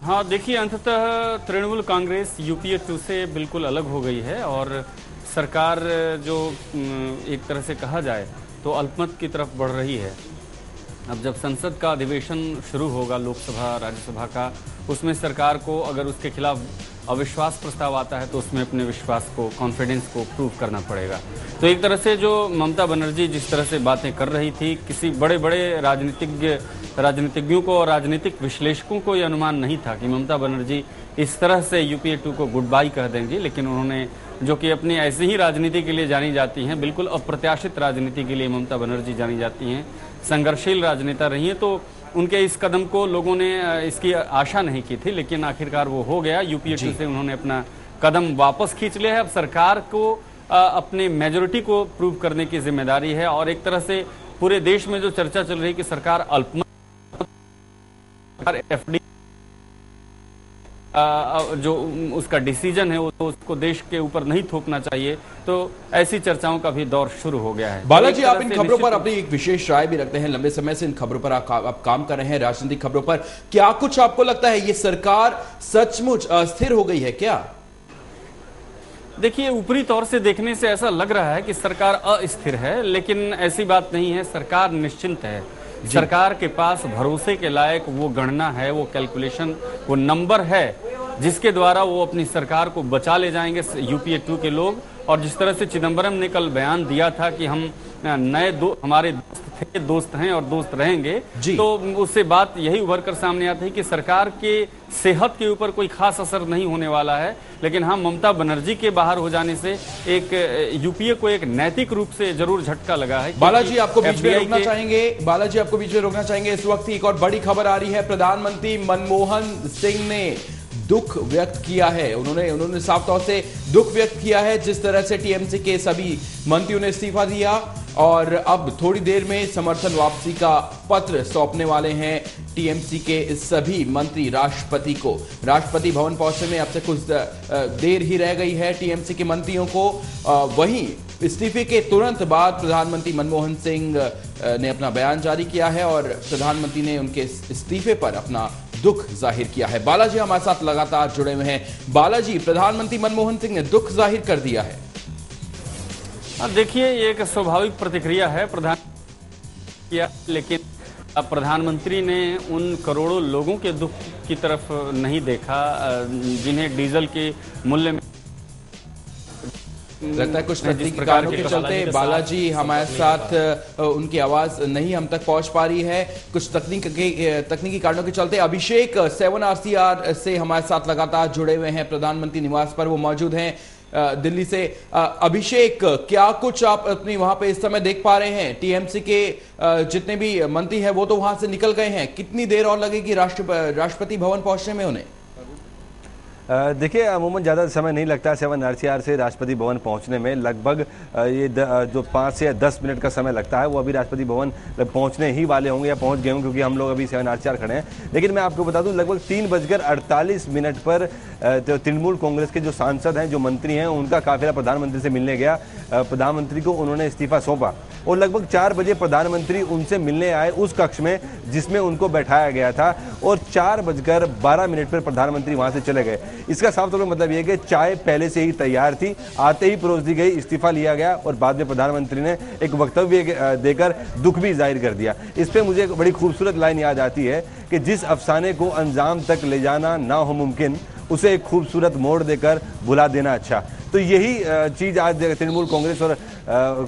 हाँ, देखिए, अंततः तृणमूल कांग्रेस यूपीए 2 से बिल्कुल अलग हो गई है और सरकार जो एक तरह से कहा जाए तो अल्पमत की तरफ बढ़ रही है। अब जब संसद का अधिवेशन शुरू होगा, लोकसभा राज्यसभा का, उसमें सरकार को अगर उसके खिलाफ अविश्वास प्रस्ताव आता है तो उसमें अपने विश्वास को, कॉन्फिडेंस को प्रूव करना पड़ेगा। तो एक तरह से जो ममता बनर्जी जिस तरह से बातें कर रही थी, किसी बड़े बड़े राजनीतिज्ञों को और राजनीतिक विश्लेषकों को यह अनुमान नहीं था कि ममता बनर्जी इस तरह से यूपीए 2 को गुड बाय कह देंगी। लेकिन उन्होंने, जो कि अपनी ऐसी ही राजनीति के लिए जानी जाती हैं, बिल्कुल अप्रत्याशित राजनीति के लिए ममता बनर्जी जानी जाती हैं, संघर्षशील राजनेता रही हैं, तो उनके इस कदम को लोगों ने इसकी आशा नहीं की थी, लेकिन आखिरकार वो हो गया। यूपीए 2 से उन्होंने अपना कदम वापस खींच लिया है। अब सरकार को अपने मेजोरिटी को प्रूव करने की जिम्मेदारी है और एक तरह से पूरे देश में जो चर्चा चल रही है कि सरकार अल्पमत, एफडी जो उसका डिसीजन है वो तो उसको देश के ऊपर नहीं थोपना चाहिए, तो ऐसी चर्चाओं का भी दौर शुरू हो गया है। बालाजी, आप इन खबरों पर अपनी एक विशेष राय भी रखते हैं, लंबे समय से इन खबरों पर आप काम कर रहे हैं, राजनीतिक खबरों पर। क्या कुछ आपको लगता है ये सरकार सचमुच अस्थिर हो गई है क्या? देखिए, ऊपरी तौर से देखने से ऐसा लग रहा है कि सरकार अस्थिर है, लेकिन ऐसी बात नहीं है। सरकार निश्चिंत है। सरकार के पास भरोसे के लायक वो गणना है, वो कैलकुलेशन, वो नंबर है जिसके द्वारा वो अपनी सरकार को बचा ले जाएंगे यूपीए 2 के लोग। और जिस तरह से चिदंबरम ने कल बयान दिया था कि हम हमारे दोस्त हैं और दोस्त रहेंगे, तो उससे बात यही उभर कर सामने आती है कि सरकार के सेहत के ऊपर कोई खास असर नहीं होने वाला है। लेकिन हाँ, ममता बनर्जी के बाहर हो जाने से एक यूपीए को एक नैतिक रूप से जरूर झटका लगा है। बालाजी, आपको बीच में रोकना चाहेंगे। इस वक्त एक और बड़ी खबर आ रही है। प्रधानमंत्री मनमोहन सिंह ने दुख व्यक्त किया है। उन्होंने साफ तौर से दुख व्यक्त किया है जिस तरह से टीएमसी के सभी मंत्रियों ने इस्तीफा दिया और अब थोड़ी देर में समर्थन वापसी का पत्र सौंपने वाले हैं टीएमसी के सभी मंत्री राष्ट्रपति को। राष्ट्रपति भवन पहुंचने में अब से कुछ देर ही रह गई है टीएमसी के मंत्रियों को। वहीं इस्तीफे के तुरंत बाद प्रधानमंत्री मनमोहन सिंह ने अपना बयान जारी किया है और प्रधानमंत्री ने उनके इस्तीफे पर अपना दुख जाहिर किया है। बालाजी हमारे साथ लगातार जुड़े हुए हैं। बालाजी, प्रधानमंत्री मनमोहन सिंह ने दुख जाहिर कर दिया है। देखिए, ये एक स्वाभाविक प्रतिक्रिया है लेकिन अब प्रधानमंत्री ने उन करोड़ों लोगों के दुख की तरफ नहीं देखा जिन्हें डीजल के मूल्य में लगता है कुछ तकनीकी कारणों के चलते बालाजी हमारे साथ उनकी आवाज नहीं हम तक पहुंच पा रही है। कुछ तकनीकी कारणों के चलते अभिषेक 7RCR से हमारे साथ लगातार जुड़े हुए हैं, प्रधानमंत्री निवास पर वो मौजूद हैं दिल्ली से। अभिषेक, क्या कुछ आप अपनी वहां पे इस समय देख पा रहे हैं? टीएमसी के जितने भी मंत्री हैं वो तो वहां से निकल गए हैं, कितनी देर और लगेगी राष्ट्रपति भवन पहुंचने में उन्हें? देखिए, अमूमन ज़्यादा समय नहीं लगता 7RCR से राष्ट्रपति भवन पहुंचने में। लगभग ये जो 5 से 10 मिनट का समय लगता है वो अभी राष्ट्रपति भवन पहुंचने ही वाले होंगे या पहुंच गए होंगे, क्योंकि हम लोग अभी 7RCR खड़े हैं। लेकिन मैं आपको बता दूं, लगभग 3:48 पर तृणमूल कांग्रेस के जो सांसद हैं, जो मंत्री हैं, उनका काफिला प्रधानमंत्री से मिलने गया। प्रधानमंत्री को उन्होंने इस्तीफा सौंपा और लगभग 4 बजे प्रधानमंत्री उनसे मिलने आए उस कक्ष में जिसमें उनको बैठाया गया था और 4:12 पर प्रधानमंत्री वहां से चले गए। इसका साफ तौर पर मतलब यह कि चाय पहले से ही तैयार थी, आते ही परोस दी गई, इस्तीफा लिया गया और बाद में प्रधानमंत्री ने एक वक्तव्य देकर दुख भी जाहिर कर दिया। इस पर मुझे एक बड़ी खूबसूरत लाइन याद आती है कि जिस अफसाने को अंजाम तक ले जाना ना हो मुमकिन, उसे एक खूबसूरत मोड़ देकर भुला देना अच्छा। तो यही चीज आज तृणमूल कांग्रेस और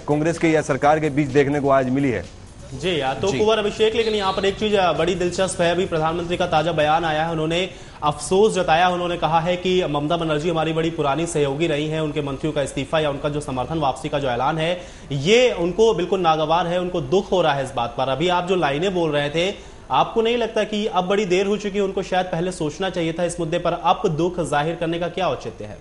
कांग्रेस के या सरकार के बीच देखने को आज मिली है। जी, तो कुंवर अभिषेक, लेकिन यहाँ पर एक चीज बड़ी दिलचस्प है। अभी प्रधानमंत्री का ताजा बयान आया है, उन्होंने अफसोस जताया। उन्होंने कहा है कि ममता बनर्जी हमारी बड़ी पुरानी सहयोगी रही हैं, उनके मंत्रियों का इस्तीफा या उनका जो समर्थन वापसी का जो ऐलान है ये उनको बिल्कुल नागवार है, उनको दुख हो रहा है इस बात पर। अभी आप जो लाइनें बोल रहे थे, आपको नहीं लगता कि अब बड़ी देर हो चुकी है, उनको शायद पहले सोचना चाहिए था इस मुद्दे पर? अब दुख जाहिर करने का क्या औचित्य है?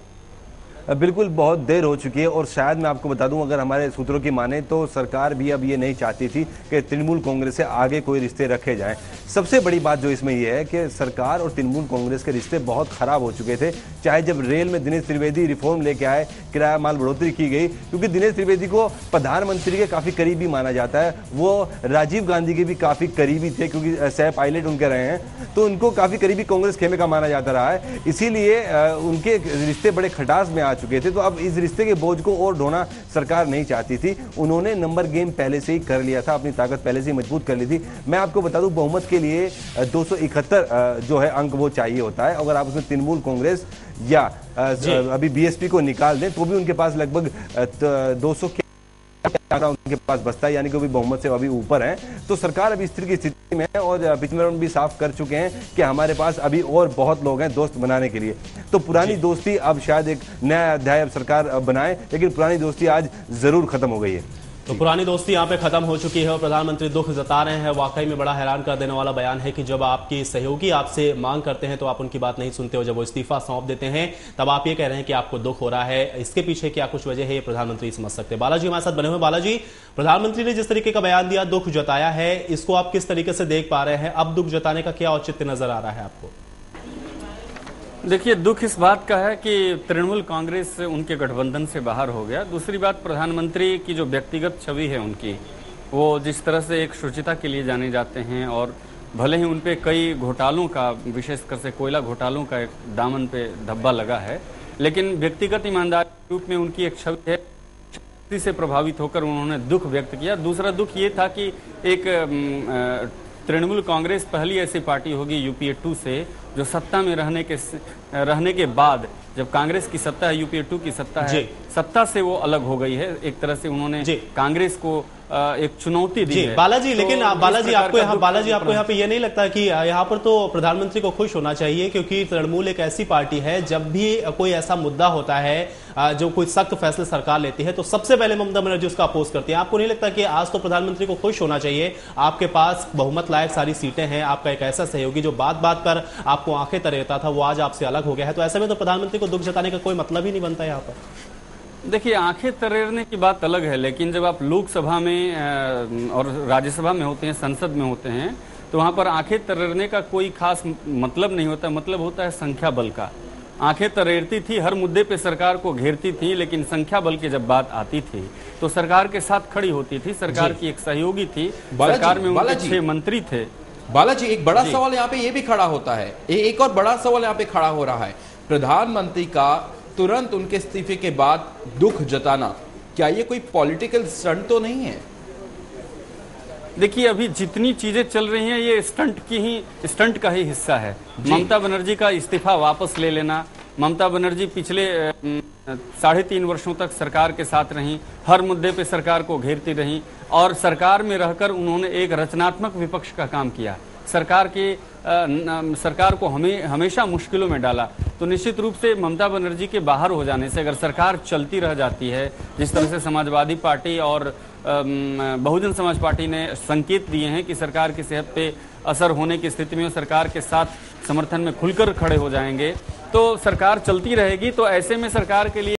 बिल्कुल बहुत देर हो चुकी है। और शायद मैं आपको बता दूं, अगर हमारे सूत्रों की माने तो सरकार भी अब ये नहीं चाहती थी कि तृणमूल कांग्रेस से आगे कोई रिश्ते रखे जाएं। सबसे बड़ी बात जो इसमें यह है कि सरकार और तृणमूल कांग्रेस के रिश्ते बहुत खराब हो चुके थे। चाहे जब रेल में दिनेश त्रिवेदी रिफॉर्म लेके आए, किराया माल बढ़ोतरी की गई, क्योंकि दिनेश त्रिवेदी को प्रधानमंत्री के काफी करीबी माना जाता है। वो राजीव गांधी के भी काफी करीबी थे, क्योंकि सह पायलट उनके रहे हैं, तो उनको काफी करीबी कांग्रेस खेमे का माना जाता रहा है। इसीलिए उनके रिश्ते बड़े खटास में आ चुके थे। तो अब इस रिश्ते के बोझ को और ढोना सरकार नहीं चाहती थी। उन्होंने नंबर गेम पहले से ही कर लिया था, अपनी ताकत पहले से ही मजबूत कर ली थी। मैं आपको बता दूं, बहुमत के लिए 271 जो है अंक वो चाहिए होता है। अगर आप उसमें तृणमूल कांग्रेस या अभी बीएसपी को निकाल दें तो भी उनके पास लगभग 200 उनके पास बचता है, यानी कि भी बहुमत से अभी ऊपर है। तो सरकार अभी इस तरह की स्थिति में है और पिछले भी साफ कर चुके हैं कि हमारे पास अभी और बहुत लोग हैं दोस्त बनाने के लिए। तो पुरानी दोस्ती अब शायद एक नया अध्याय अब सरकार बनाए, लेकिन पुरानी दोस्ती आज जरूर खत्म हो गई है। तो पुरानी दोस्ती यहाँ पे खत्म हो चुकी है और प्रधानमंत्री दुख जता रहे हैं। वाकई में बड़ा हैरान कर देने वाला बयान है कि जब आपके सहयोगी आपसे मांग करते हैं तो आप उनकी बात नहीं सुनते हो, जब वो इस्तीफा सौंप देते हैं तब आप ये कह रहे हैं कि आपको दुख हो रहा है। इसके पीछे क्या कुछ वजह है, ये प्रधानमंत्री समझ सकते हैं। बालाजी हमारे साथ बने हुए। बालाजी, प्रधानमंत्री ने जिस तरीके का बयान दिया, दुख जताया है, इसको आप किस तरीके से देख पा रहे हैं? अब दुख जताने का क्या औचित्य नजर आ रहा है आपको? देखिए, दुख इस बात का है कि तृणमूल कांग्रेस उनके गठबंधन से बाहर हो गया। दूसरी बात, प्रधानमंत्री की जो व्यक्तिगत छवि है उनकी, वो जिस तरह से एक शुचिता के लिए जाने जाते हैं और भले ही उन पे कई घोटालों का, विशेषकर से कोयला घोटालों का एक दामन पे धब्बा लगा है, लेकिन व्यक्तिगत ईमानदारी के रूप में उनकी एक छवि है। शक्ति से प्रभावित होकर उन्होंने दुख व्यक्त किया। दूसरा दुख ये था कि एक तृणमूल कांग्रेस पहली ऐसी पार्टी होगी यूपीए 2 से जो सत्ता में रहने के बाद, जब कांग्रेस की सत्ता है, यूपीए 2 की सत्ता है, सत्ता से वो अलग हो गई है। एक तरह से उन्होंने कांग्रेस को एक चुनौती दी है। बालाजी, लेकिन बालाजी आपको यहाँ पे ये नहीं लगता कि यहाँ पर तो प्रधानमंत्री को खुश होना चाहिए, क्योंकि तृणमूल एक ऐसी पार्टी है, जब भी कोई ऐसा मुद्दा होता है, जो कोई सख्त फैसले सरकार लेती है, तो सबसे पहले ममता बनर्जी उसका अपोज करती है। आपको नहीं लगता कि आज तो प्रधानमंत्री को खुश होना चाहिए? आपके पास बहुमत लायक सारी सीटें हैं, आपका एक ऐसा सहयोगी जो बात बात पर आपको आंखें तरेता था, वो आज आपसे अलग हो गया है। तो ऐसे में तो प्रधानमंत्री को दुख जताने का कोई मतलब ही नहीं बनता यहाँ पर। देखिए, आंखें तरेरने की बात अलग है, लेकिन जब आप लोकसभा में और राज्यसभा में होते हैं, संसद में होते हैं, तो वहां पर आंखें तरेरने का कोई खास मतलब नहीं होता। मतलब होता है संख्या बल का। आंखें तरेरती थी, हर मुद्दे पे सरकार को घेरती थी, लेकिन संख्या बल की जब बात आती थी तो सरकार के साथ खड़ी होती थी। सरकार की एक सहयोगी थी, सरकार में उनके 6 मंत्री थे। बालाजी, एक बड़ा सवाल यहाँ पे ये भी खड़ा होता है, एक और बड़ा सवाल यहाँ पे खड़ा हो रहा है, प्रधानमंत्री का तुरंत उनके इस्तीफे के बाद दुख जताना, क्या ये कोई पॉलिटिकल स्टंट तो नहीं है? देखिए, अभी जितनी चीजें चल रही हैं ये स्टंट का ही हिस्सा है। ममता बनर्जी का इस्तीफा वापस ले लेना, ममता बनर्जी पिछले 3.5 वर्षों तक सरकार के साथ रहीं, हर मुद्दे पे सरकार को घेरती रहीं और सरकार में रहकर उन्होंने एक रचनात्मक विपक्ष का काम किया। सरकार को हमेशा मुश्किलों में डाला। तो निश्चित रूप से ममता बनर्जी के बाहर हो जाने से अगर सरकार चलती रह जाती है, जिस तरह से समाजवादी पार्टी और बहुजन समाज पार्टी ने संकेत दिए हैं कि सरकार की सेहत पे असर होने की स्थिति में सरकार के साथ समर्थन में खुलकर खड़े हो जाएंगे, तो सरकार चलती रहेगी। तो ऐसे में सरकार के लिए